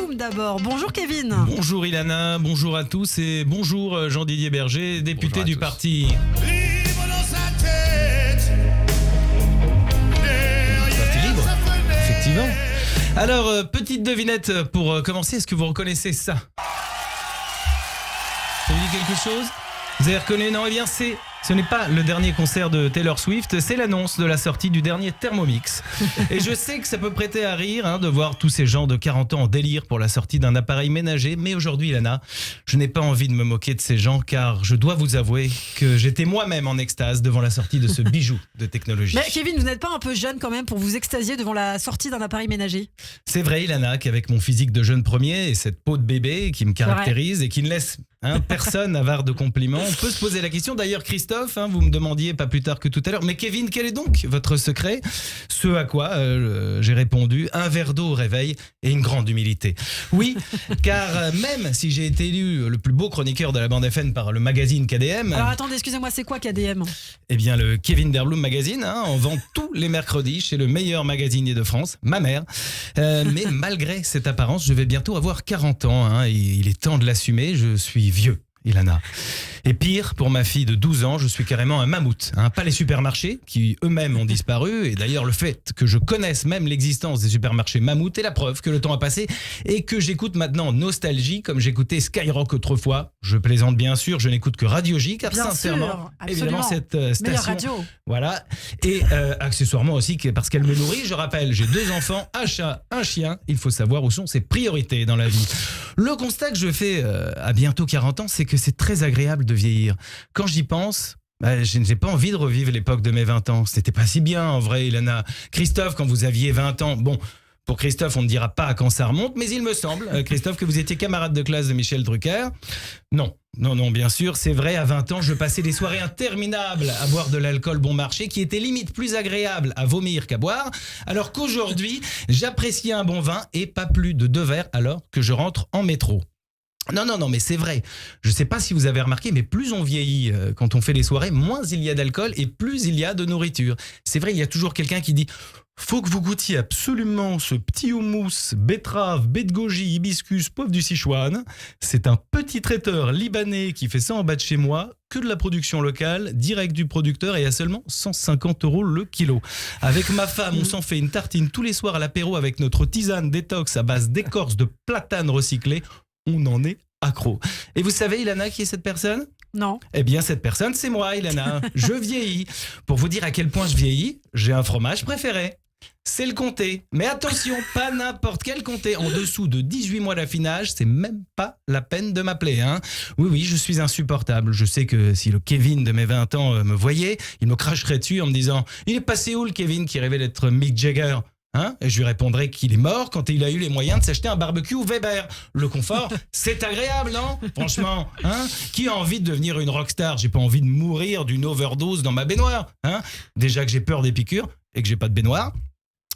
Berloum d'abord. Bonjour Kevin. Bonjour Ilana, bonjour à tous et bonjour Jean-Didier Berger, député du parti. Parti libre, effectivement. Alors, petite devinette pour commencer, est-ce que vous reconnaissez ça? Ça vous dit quelque chose? Vous avez reconnu? Non, eh bien ce n'est pas le dernier concert de Taylor Swift, c'est l'annonce de la sortie du dernier Thermomix. Et je sais que ça peut prêter à rire de voir tous ces gens de 40 ans en délire pour la sortie d'un appareil ménager, mais aujourd'hui, Lana, je n'ai pas envie de me moquer de ces gens car je dois vous avouer que j'étais moi-même en extase devant la sortie de ce bijou de technologie. Mais Kevin, vous n'êtes pas un peu jeune quand même pour vous extasier devant la sortie d'un appareil ménager? C'est vrai, Ilana, qu'avec mon physique de jeune premier et cette peau de bébé qui me caractérise et qui ne laisse personne avare de compliments, on peut se poser la question. D'ailleurs, Christophe, vous me demandiez pas plus tard que tout à l'heure, mais Kevin, quel est donc votre secret? Ce à quoi j'ai répondu, un verre d'eau au réveil et une grande humilité. Oui, car même si j'ai été élu le plus beau chroniqueur de la bande FM par le magazine KDM... Alors attendez, excusez-moi, c'est quoi KDM? Eh bien, le Kevin Berloum Magazine, on vend tous les mercredis chez le meilleur magasinier de France, ma mère. Mais malgré cette apparence, je vais bientôt avoir 40 ans, et il est temps de l'assumer, je suis vieux, Ilana. Et pire, pour ma fille de 12 ans, je suis carrément un mammouth. Pas les supermarchés, qui eux-mêmes ont disparu. Et d'ailleurs, le fait que je connaisse même l'existence des supermarchés mammouths est la preuve que le temps a passé et que j'écoute maintenant Nostalgie comme j'écoutais Skyrock autrefois. Je plaisante bien sûr, je n'écoute que Radio J, car bien sincèrement, sûr, évidemment, cette station... meilleure radio. Voilà. Et accessoirement aussi, parce qu'elle me nourrit, je rappelle, j'ai 2 enfants, un chat, un chien. Il faut savoir où sont ses priorités dans la vie. Le constat que je fais à bientôt 40 ans, c'est que c'est très agréable de vieillir. Quand j'y pense, je n'ai pas envie de revivre l'époque de mes 20 ans. C'était pas si bien en vrai, Ilana. Christophe, quand vous aviez 20 ans, bon, pour Christophe, on ne dira pas à quand ça remonte, mais il me semble, Christophe, que vous étiez camarade de classe de Michel Drucker. Non, bien sûr, c'est vrai, à 20 ans, je passais des soirées interminables à boire de l'alcool bon marché qui était limite plus agréable à vomir qu'à boire, alors qu'aujourd'hui, j'apprécie un bon vin et pas plus de 2 verres alors que je rentre en métro. Non, mais c'est vrai. Je sais pas si vous avez remarqué, mais plus on vieillit quand on fait les soirées, moins il y a d'alcool et plus il y a de nourriture. C'est vrai, il y a toujours quelqu'un qui dit « Faut que vous goûtiez absolument ce petit houmous, betterave, baie de goji, hibiscus, poivre du Sichuan. C'est un petit traiteur libanais qui fait ça en bas de chez moi, que de la production locale, direct du producteur et à seulement 150 € le kilo. Avec ma femme, on s'en fait une tartine tous les soirs à l'apéro avec notre tisane détox à base d'écorce de platane recyclée. On en est accro. Et vous savez, Ilana, qui est cette personne? Non. Eh bien, cette personne, c'est moi, Ilana. Je vieillis. Pour vous dire à quel point je vieillis, j'ai un fromage préféré. C'est le comté. Mais attention, pas n'importe quel comté. En dessous de 18 mois d'affinage, c'est même pas la peine de m'appeler. Oui, je suis insupportable. Je sais que si le Kevin de mes 20 ans me voyait, il me cracherait dessus en me disant « Il est passé où le Kevin qui rêvait d'être Mick Jagger ?» Et je lui répondrai qu'il est mort quand il a eu les moyens de s'acheter un barbecue Weber. Le confort, c'est agréable, non? Franchement, qui a envie de devenir une rockstar? J'ai pas envie de mourir d'une overdose dans ma baignoire. Déjà que j'ai peur des piqûres et que j'ai pas de baignoire.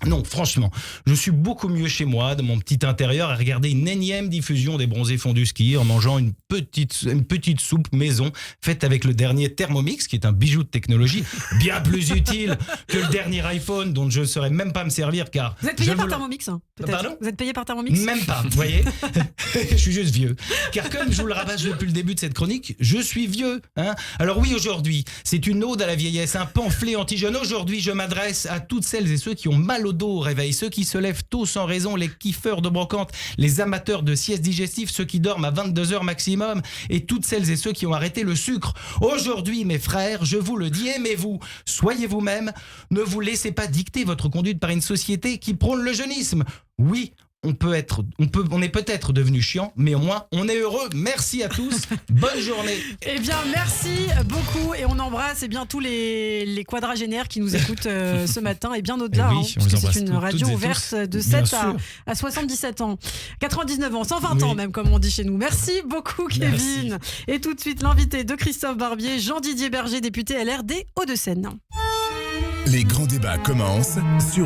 Non, franchement, je suis beaucoup mieux chez moi, dans mon petit intérieur, à regarder une énième diffusion des bronzés fondus ski en mangeant une petite soupe maison faite avec le dernier Thermomix, qui est un bijou de technologie, bien plus utile que le dernier iPhone dont je ne saurais même pas me servir car... Vous êtes payé par Thermomix, peut-être? Pardon? Vous êtes payé par Thermomix? Même pas, vous voyez. Je suis juste vieux. Car comme je vous le rabâche depuis le début de cette chronique, je suis vieux. Alors oui, aujourd'hui, c'est une ode à la vieillesse, un pamphlet anti-jeune. Aujourd'hui, je m'adresse à toutes celles et ceux qui ont mal au dos au réveil, ceux qui se lèvent tôt sans raison, les kiffeurs de brocante, les amateurs de sieste digestive, ceux qui dorment à 22h maximum et toutes celles et ceux qui ont arrêté le sucre. Aujourd'hui, mes frères, je vous le dis, aimez-vous, soyez vous-même, ne vous laissez pas dicter votre conduite par une société qui prône le jeunisme. Oui, on est peut-être devenu chiant, mais au moins on est heureux. Merci à tous, bonne journée. Eh bien, merci beaucoup et on embrasse tous les quadragénaires qui nous écoutent ce matin et bien au-delà, parce que c'est une radio ouverte de 7 à 77 ans, 99 ans, 120 ans même, comme on dit chez nous. Merci beaucoup, Kevin. Merci. Et tout de suite, l'invité de Christophe Barbier, Jean-Didier Berger, député LR des Hauts-de-Seine. Les grands débats commencent sur